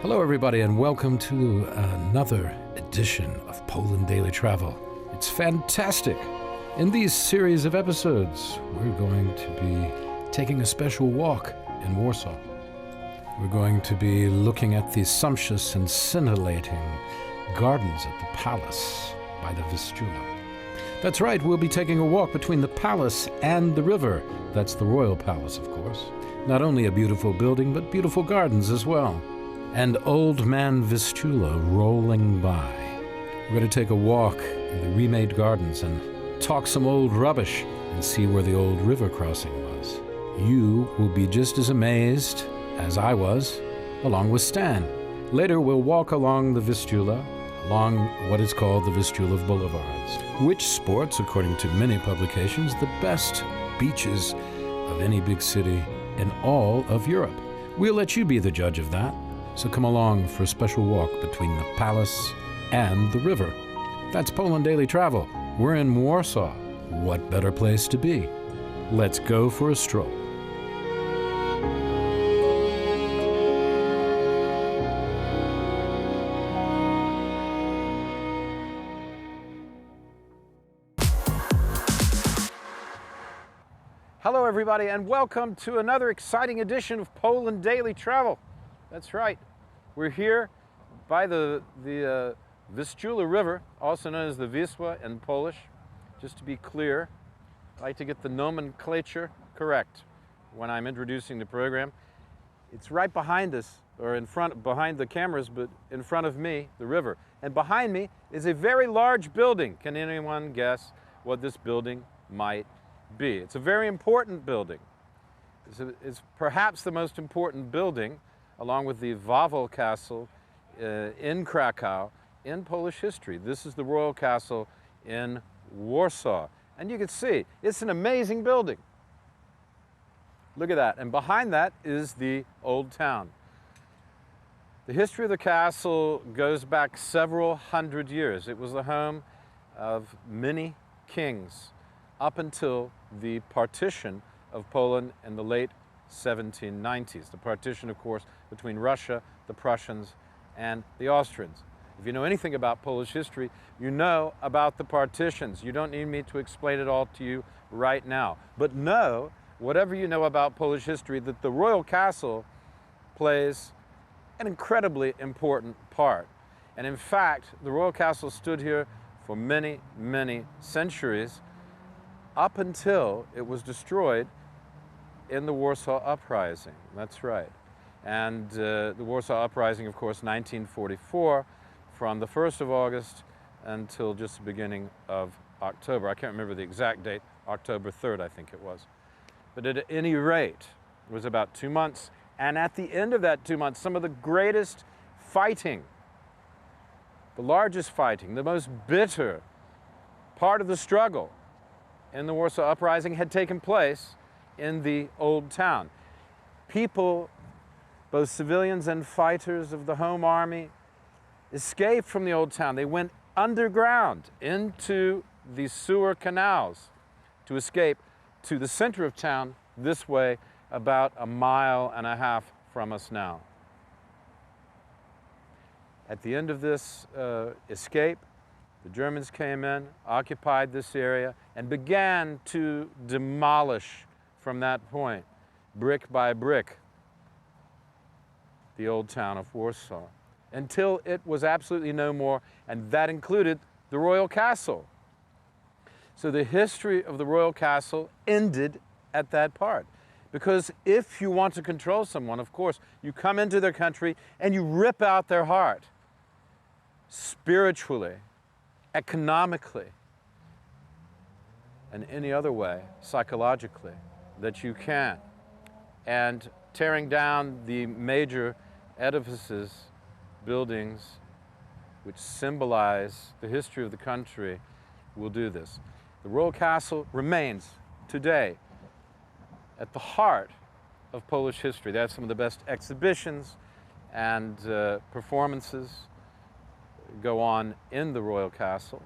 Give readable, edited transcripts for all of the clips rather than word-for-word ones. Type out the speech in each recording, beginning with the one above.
Hello everybody and welcome to another edition of Poland Daily Travel. It's fantastic! In these series of episodes, we're going to be taking a special walk in Warsaw. We're going to be looking at the sumptuous and scintillating gardens at the palace by the Vistula. That's right, we'll be taking a walk between the palace and the river. That's the royal palace, of course. Not only a beautiful building, but beautiful gardens as well. And Old Man Vistula rolling by. We're going to take a walk in the remade gardens and talk some old rubbish and see where the old river crossing was. You will be just as amazed as I was, along with Stan. Later we'll walk along the Vistula, along what is called the Vistula Boulevards, which sports, according to many publications, the best beaches of any big city in all of Europe. We'll let you be the judge of that. So come along for a special walk between the palace and the river. That's Poland Daily Travel. We're in Warsaw. What better place to be? Let's go for a stroll. Hello everybody and welcome to another exciting edition of Poland Daily Travel. That's right. We're here by the Vistula River, also known as the Wisła in Polish. Just to be clear, I like to get the nomenclature correct when I'm introducing the program. It's right behind us, or behind the cameras, but in front of me, the river. And behind me is a very large building. Can anyone guess what this building might be? It's a very important building. It's perhaps the most important building, along with the Wawel Castle in Krakow, in Polish history. This is the Royal Castle in Warsaw. And you can see, it's an amazing building. Look at that. And behind that is the Old Town. The history of the castle goes back several hundred years. It was the home of many kings up until the partition of Poland in the late 1790s. The partition, of course, between Russia, the Prussians, and the Austrians. If you know anything about Polish history, you know about the partitions. You don't need me to explain it all to you right now. But know, whatever you know about Polish history, that the royal castle plays an incredibly important part. And in fact, the royal castle stood here for many, many centuries, up until it was destroyed in the Warsaw Uprising. That's right. And the Warsaw Uprising, of course, 1944, from the 1st of August until just the beginning of October. I can't remember the exact date, October 3rd, I think it was. But at any rate, it was about 2 months. And at the end of that 2 months, some of the greatest fighting, the largest fighting, the most bitter part of the struggle in the Warsaw Uprising had taken place in the Old Town. People, both civilians and fighters of the Home Army, escaped from the Old Town. They went underground into the sewer canals to escape to the center of town, this way, about 1.5 miles from us now. At the end of this escape, the Germans came in, occupied this area, and began to demolish from that point, brick by brick, the old town of Warsaw, until it was absolutely no more, and that included the royal castle. So the history of the royal castle ended at that part. Because if you want to control someone, of course, you come into their country and you rip out their heart, spiritually, economically, and any other way, psychologically, that you can. And tearing down the major edifices, buildings, which symbolize the history of the country, will do this. The royal castle remains today at the heart of Polish history. They have some of the best exhibitions and performances go on in the royal castle.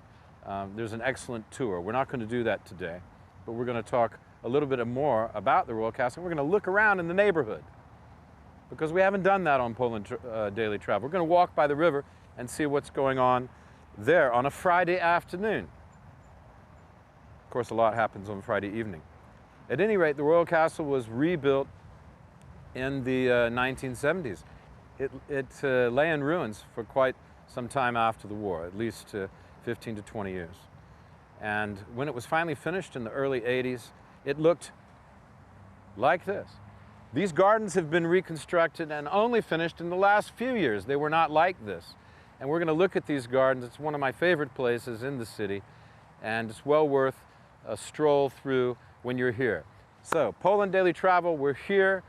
There's an excellent tour. We're not going to do that today, but we're going to talk a little bit more about the royal castle. We're going to look around in the neighborhood. because we haven't done that on Poland Daily Travel. We're going to walk by the river and see what's going on there on a Friday afternoon. Of course, a lot happens on Friday evening. At any rate, the Royal Castle was rebuilt in the 1970s. It lay in ruins for quite some time after the war, at least 15 to 20 years. And when it was finally finished in the early 80s, it looked like this. These gardens have been reconstructed and only finished in the last few years. They were not like this. And we're going to look at these gardens. It's one of my favorite places in the city, and it's well worth a stroll through when you're here. So, Poland Daily Travel, we're here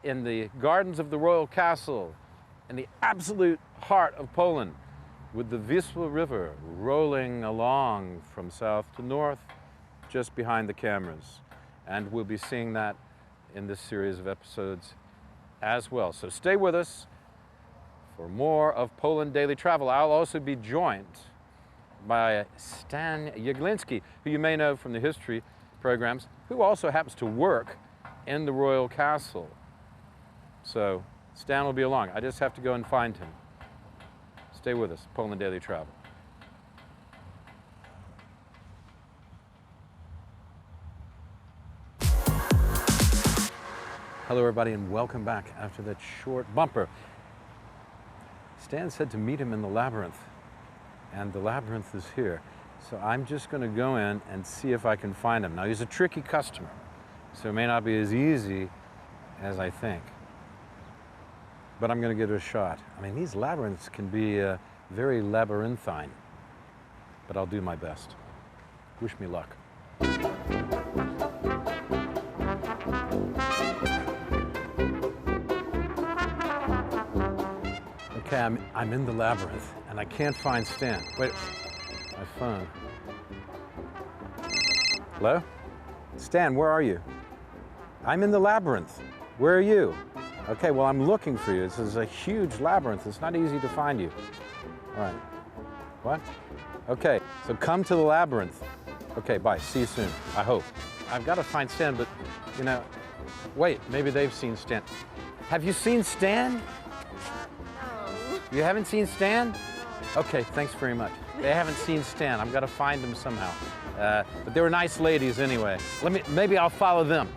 in the gardens of the Royal Castle, in the absolute heart of Poland, with the Wisła River rolling along from south to north, just behind the cameras. And we'll be seeing that in this series of episodes as well. So stay with us for more of Poland Daily Travel. I'll also be joined by Stan Jaglinski, who you may know from the history programs, who also happens to work in the Royal Castle. So Stan will be along. I just have to go and find him. Stay with us, Poland Daily Travel. Hello everybody and welcome back after that short bumper. Stan said to meet him in the labyrinth, and the labyrinth is here. So I'm just going to go in and see if I can find him. Now he's a tricky customer, so it may not be as easy as I think. But I'm going to give it a shot. I mean, these labyrinths can be very labyrinthine, but I'll do my best. Wish me luck. Okay, I'm in the labyrinth, and I can't find Stan. Wait, my phone. Hello? Stan, where are you? I'm in the labyrinth. Where are you? Okay, well, I'm looking for you. This is a huge labyrinth. It's not easy to find you. All right. What? Okay, so come to the labyrinth. Okay, bye. See you soon, I hope. I've got to find Stan, but, you know, wait, maybe they've seen Stan. Have you seen Stan? No. You haven't seen Stan? Okay, thanks very much. They haven't seen Stan. I've got to find them somehow. But they were nice ladies anyway. Maybe I'll follow them.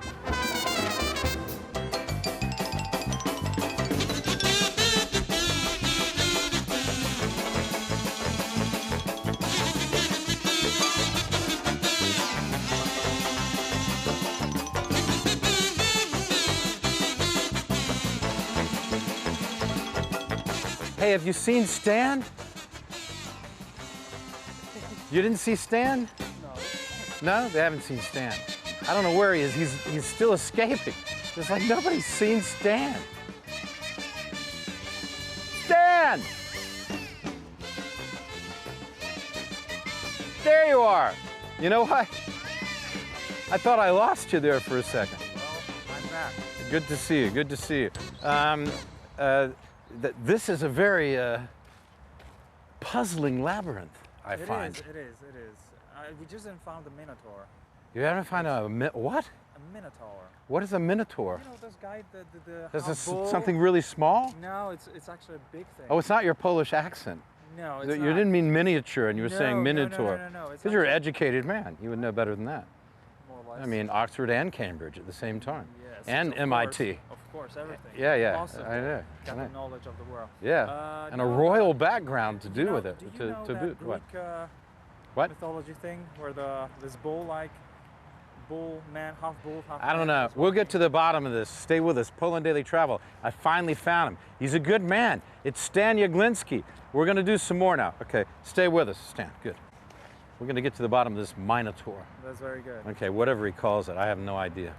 Hey, have you seen Stan? You didn't see Stan? No. No? They haven't seen Stan. I don't know where he is. He's still escaping. It's like nobody's seen Stan. Stan! There you are. You know what? I thought I lost you there for a second. Well, I'm back. Good to see you. Good to see you. This is a very puzzling labyrinth, I find. It is. We just didn't found the Minotaur. You haven't found what? A Minotaur. What is a Minotaur? You know this guy, Is this bull? something really small? No, it's actually a big thing. Oh, it's not your Polish accent. No, it's You not. didn't mean miniature, and you were saying Minotaur. No. Because you're an educated man. You would know better than that. More or less. I mean, Oxford and Cambridge at the same time. Yes, And of MIT. Of course, everything. Yeah, Most of I them know. got the knowledge of the world. Yeah, and a no, royal background to Do do you know- with it, do you to know that boot. Greek, What? mythology thing where this bull-like bull man, half bull, half I don't man know. is We'll walking. get to the bottom of this. Stay with us. Poland Daily Travel. I finally found him. He's a good man. It's Stan Jaglinski. We're going to do some more now. Okay, stay with us, Stan. Good. We're going to get to the bottom of this Minotaur. That's very good. Okay, whatever he calls it, I have no idea.